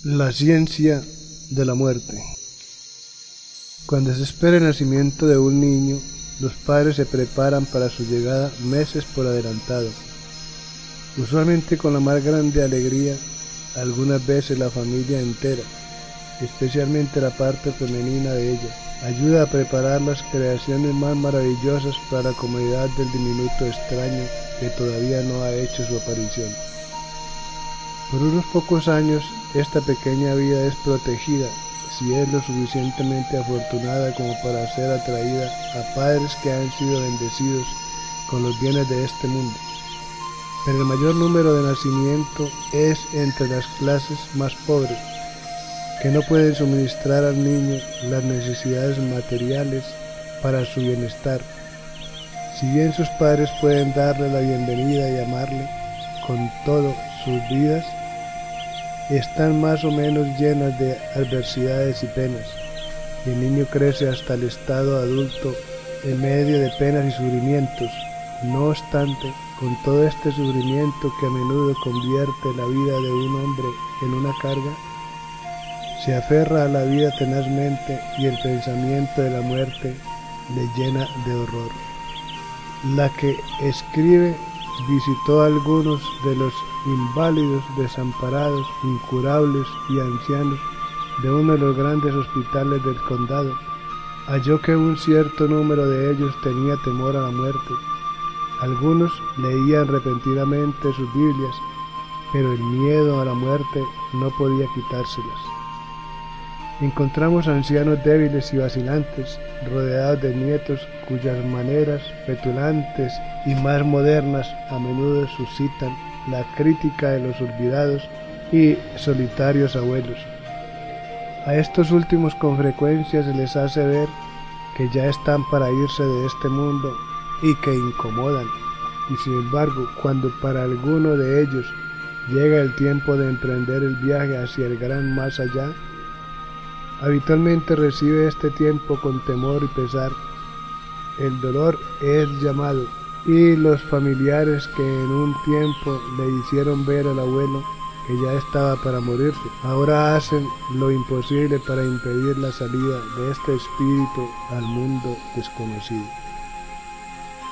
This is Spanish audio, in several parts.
La ciencia de la muerte. Cuando se espera el nacimiento de un niño, los padres se preparan para su llegada meses por adelantado. Usualmente con la más grande alegría, algunas veces la familia entera, especialmente la parte femenina de ella, ayuda a preparar las creaciones más maravillosas para la comodidad del diminuto extraño que todavía no ha hecho su aparición. Por unos pocos años, esta pequeña vida es protegida, si es lo suficientemente afortunada como para ser atraída a padres que han sido bendecidos con los bienes de este mundo. Pero el mayor número de nacimientos es entre las clases más pobres, que no pueden suministrar al niño las necesidades materiales para su bienestar. Si bien sus padres pueden darle la bienvenida y amarle con todo sus vidas, están más o menos llenas de adversidades y penas, y el niño crece hasta el estado adulto en medio de penas y sufrimientos. No obstante, con todo este sufrimiento que a menudo convierte la vida de un hombre en una carga, se aferra a la vida tenazmente y el pensamiento de la muerte le llena de horror. La que escribe visitó a algunos de los inválidos, desamparados, incurables y ancianos de uno de los grandes hospitales del condado. Halló que un cierto número de ellos tenía temor a la muerte. Algunos leían repentinamente sus Biblias, pero el miedo a la muerte no podía quitárselas. Encontramos ancianos débiles y vacilantes, rodeados de nietos cuyas maneras petulantes y más modernas a menudo suscitan la crítica de los olvidados y solitarios abuelos. A estos últimos con frecuencia se les hace ver que ya están para irse de este mundo y que incomodan, y sin embargo, cuando para alguno de ellos llega el tiempo de emprender el viaje hacia el gran más allá, habitualmente recibe este tiempo con temor y pesar. El dolor es llamado, y los familiares que en un tiempo le hicieron ver al abuelo que ya estaba para morirse, ahora hacen lo imposible para impedir la salida de este espíritu al mundo desconocido.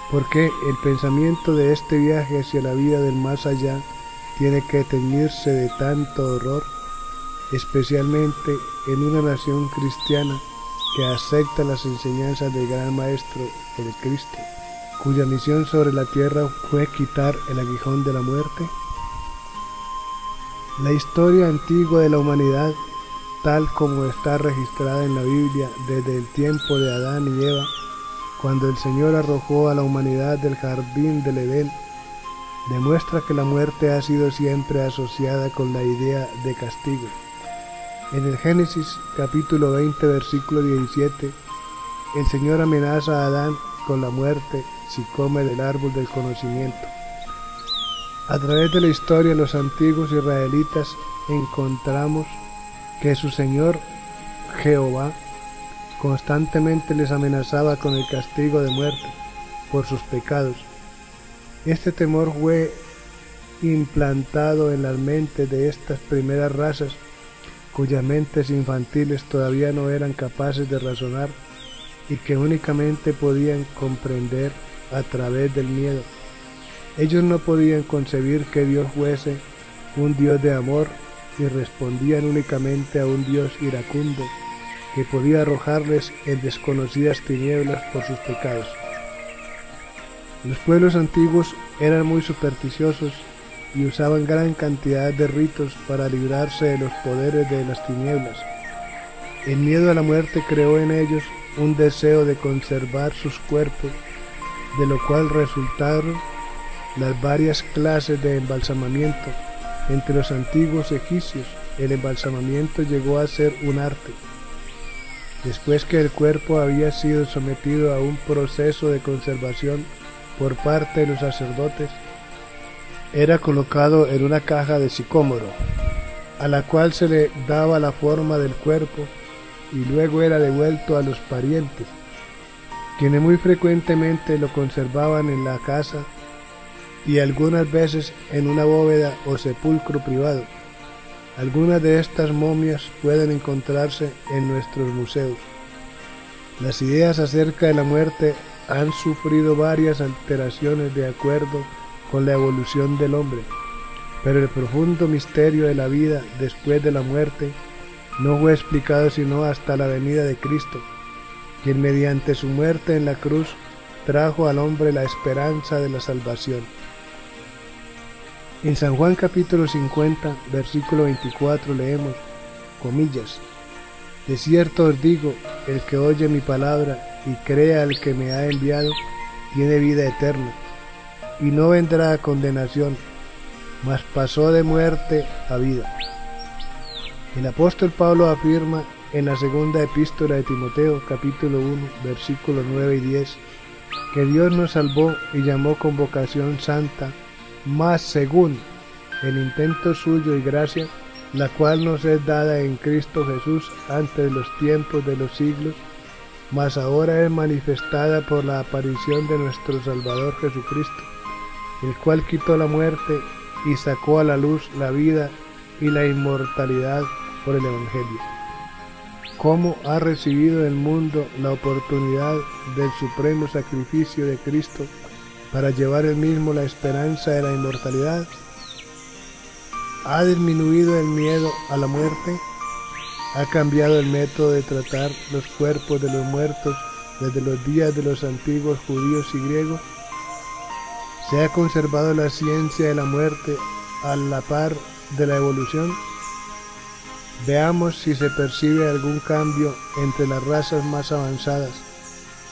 Porque el pensamiento de este viaje hacia la vida del más allá tiene que teñirse de tanto horror, especialmente en una nación cristiana que acepta las enseñanzas del gran maestro, el Cristo, cuya misión sobre la tierra fue quitar el aguijón de la muerte. La historia antigua de la humanidad, tal como está registrada en la Biblia desde el tiempo de Adán y Eva, cuando el Señor arrojó a la humanidad del jardín del Edén, demuestra que la muerte ha sido siempre asociada con la idea de castigo. En el Génesis capítulo 20 versículo 17, el Señor amenaza a Adán con la muerte si come del árbol del conocimiento. A través de la historia de los antiguos israelitas encontramos que su Señor Jehová constantemente les amenazaba con el castigo de muerte por sus pecados. Este temor fue implantado en las mentes de estas primeras razas, cuyas mentes infantiles todavía no eran capaces de razonar y que únicamente podían comprender a través del miedo. Ellos no podían concebir que Dios fuese un Dios de amor y respondían únicamente a un Dios iracundo que podía arrojarles en desconocidas tinieblas por sus pecados. Los pueblos antiguos eran muy supersticiosos y usaban gran cantidad de ritos para librarse de los poderes de las tinieblas. El miedo a la muerte creó en ellos un deseo de conservar sus cuerpos, de lo cual resultaron las varias clases de embalsamamiento. Entre los antiguos egipcios, el embalsamamiento llegó a ser un arte. Después que el cuerpo había sido sometido a un proceso de conservación por parte de los sacerdotes, era colocado en una caja de sicómoro, a la cual se le daba la forma del cuerpo y luego era devuelto a los parientes, quienes muy frecuentemente lo conservaban en la casa y algunas veces en una bóveda o sepulcro privado. Algunas de estas momias pueden encontrarse en nuestros museos. Las ideas acerca de la muerte han sufrido varias alteraciones de acuerdo con la evolución del hombre, pero el profundo misterio de la vida después de la muerte no fue explicado sino hasta la venida de Cristo, quien mediante su muerte en la cruz trajo al hombre la esperanza de la salvación. En San Juan capítulo 50, versículo 24 leemos, comillas, de cierto os digo, el que oye mi palabra y crea al que me ha enviado, tiene vida eterna, y no vendrá a condenación, mas pasó de muerte a vida. El apóstol Pablo afirma en la segunda epístola de Timoteo, capítulo 1, versículos 9 y 10, que Dios nos salvó y llamó con vocación santa, mas según el intento suyo y gracia, la cual nos es dada en Cristo Jesús antes de los tiempos de los siglos, mas ahora es manifestada por la aparición de nuestro Salvador Jesucristo, el cual quitó la muerte y sacó a la luz la vida y la inmortalidad por el Evangelio. ¿Cómo ha recibido el mundo la oportunidad del supremo sacrificio de Cristo para llevar él mismo la esperanza de la inmortalidad? ¿Ha disminuido el miedo a la muerte? ¿Ha cambiado el método de tratar los cuerpos de los muertos desde los días de los antiguos judíos y griegos? ¿Se ha conservado la ciencia de la muerte a la par de la evolución? Veamos si se percibe algún cambio entre las razas más avanzadas.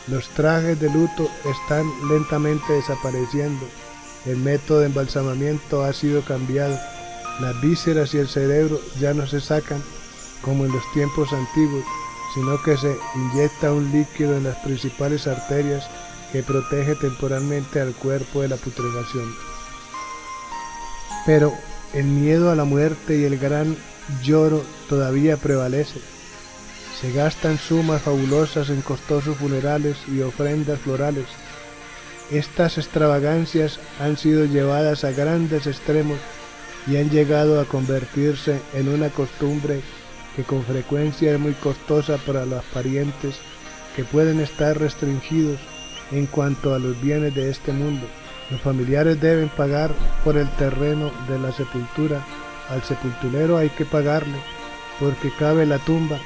Los trajes de luto están lentamente desapareciendo, el método de embalsamamiento ha sido cambiado, las vísceras y el cerebro ya no se sacan como en los tiempos antiguos, sino que se inyecta un líquido en las principales arterias que protege temporalmente al cuerpo de la putrefacción. Pero el miedo a la muerte y el gran lloro todavía prevalece. Se gastan sumas fabulosas en costosos funerales y ofrendas florales. Estas extravagancias han sido llevadas a grandes extremos y han llegado a convertirse en una costumbre que con frecuencia es muy costosa para los parientes que pueden estar restringidos en cuanto a los bienes de este mundo. Los familiares deben pagar por el terreno de la sepultura, al sepulturero hay que pagarle porque cabe la tumba,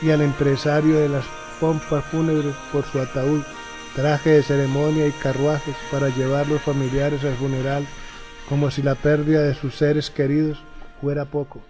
y al empresario de las pompas fúnebres por su ataúd, traje de ceremonia y carruajes para llevar los familiares al funeral, como si la pérdida de sus seres queridos fuera poco.